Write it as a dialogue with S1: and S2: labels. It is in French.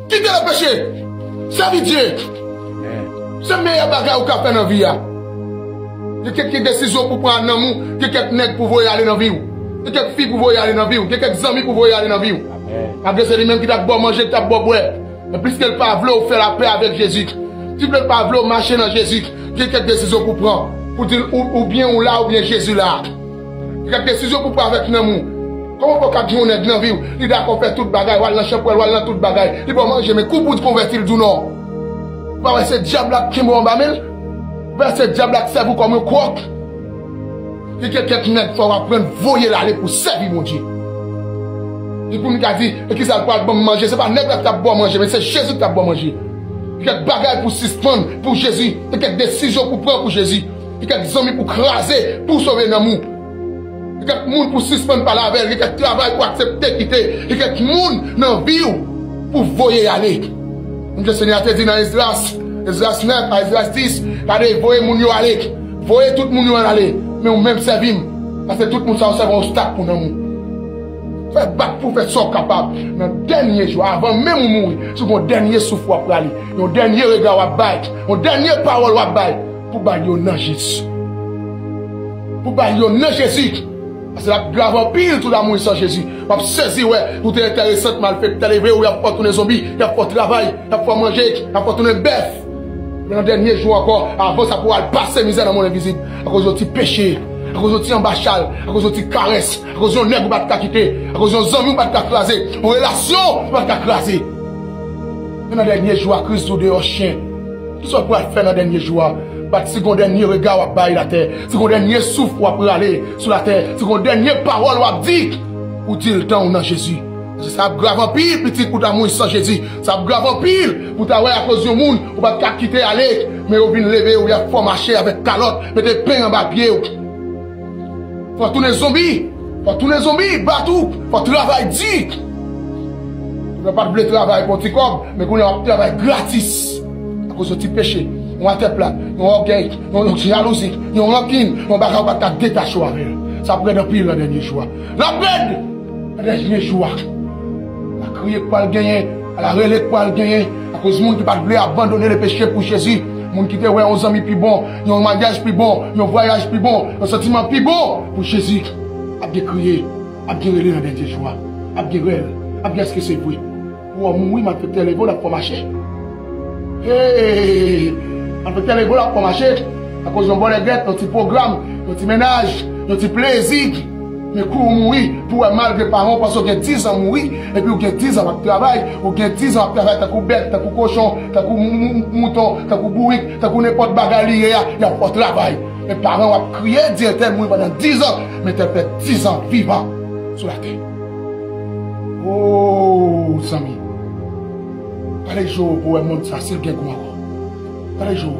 S1: Quittez le péché. Servez Dieu. C'est le meilleur bagage qu'on a fait dans la vie. Il y a quelques décisions pour prendre dans nous, il y a quelques nègres pour voyager aller dans la vie. Il y a quelques filles pour voyager aller dans la vie. Il y a quelques amis pour voyager aller dans la vie. Après, c'est lui-même qui t'a bon manger, qui t'a bon boire. Mais puisqu'elle pas voulu faire la paix avec Jésus, tu ne peux pas vouloir marcher dans Jésus, il y a quelques décisions pour prendre. Pour dire ou bien ou là, ou bien Jésus là. Il y a quelques décisions pour prendre avec nous. Comment on peut dire on est dans la vie? Il est d'accord faire tout le bagage, il va dans chapelle, il va dans tout le bagage. Il va manger, mais coup pour convertir du non. Pas ce diable là qui m'a emballé. Pas ce diable là qui serve comme un croc. Il y a quelqu'un qui faut apprendre à voyer l'aller pour servir mon Dieu. Il pour nous dire qui ça pas bon manger, c'est pas n'importe qui a bon manger, mais c'est Jésus qui a bon manger. Il y a quelques bagages pour suspendre pour Jésus, il y a quelques décisions pour prendre pour Jésus, il y a quelques amis pour craser pour sauver l'amour. Il y a quelques monde pour suspendre par la veille, il y a quelques travail pour accepter quitter, il y a quelques monde dans la vie pour voyer aller. Le Seigneur te dit dans Esdras 9, Esdras 10, regardez, voyez mon yo aller, voyez tout le monde aller, mais on même servir, parce que tout le monde ça serve un obstacle pour nous. Faites battre pour faire ça capable. Dans le dernier jour, avant même de mourir, c'est mon dernier souffle pour aller, mon dernier regard à bailler, mon dernier parole à bailler, pour bailler dans Jésus. Pour bailler dans Jésus. Parce que la grave en pile tout l'amour sans Jésus. On va saisir, ouais, tout est intéressant, mal fait, télévé, où il y a pas tourner zombie, il y a pas travail, il y a pas manger, il y a pas tourner bœuf. Mais dans le dernier jour encore, avant ça pourra passer misère dans mon invisible, à cause de petit péché, à cause de petit embachal, à cause de petit caresse, à cause de nègre qui va quitter, à cause de zombie qui va t'écraser, une relation qui va t'écraser. Mais dans le dernier jour, à Christ ou dehors chien, tout ça pour faire dans le dernier jour. Si on dernier regard à bailler la terre, si on dernier souffle pour aller sur la terre, si on dernier parole à dire, pour dire le temps dans Jésus. Ça grave en pile, petit pour ta mourir sans Jésus. Ça grave en pile, pour ta à cause du monde, ou pas quitter aller, mais on vient lever, ou il faut marcher avec calotte, mettre pain en bas pied. Faut tourner zombie, partout, faut travailler dit. On n'a pas de travail pour petit corps, mais qu'on a un travail gratis, à cause de petit péché. On a tête plat, on a orgueil, on a jalousie, on a rancune, on va pas détacher avec elle. Ça prend un pile le dernier jour. La peine, le dernier jour. La crier pour le gagner, à la relais pour le gagner, à cause du monde qui ne veut pas abandonner le péché pour Jésus. Le monde qui te voit un amis plus bon, un mariage plus bon, un voyage plus bon, un sentiment plus bon pour Jésus. A bien crier, a bien relais dans le dernier jour. A bien relais, a bien ce que c'est vrai. Pour mourir, m'a fait téléphone, la pour marcher. Hey! On peut téléphone là pour marcher, à cause d'un bon regret, un petit programme, un petit ménage, un petit plaisir. Mais pour mourir, pour mal des parents, parce qu'on a 10 ans mourir, et puis on a 10 ans de travail, on a 10 ans de travail, t'as coup bête, t'as coup cochon, t'as coup mouton, t'as coup bourrique, t'as coup n'importe bagarre, il y a pas de travail. Les parents ont crié, dire tel mourir pendant 10 ans, mais t'as fait 10 ans vivant sur la terre. Oh, Samy. Pas les jours pour le monde, ça, c'est bien comme encore. Pas les jours.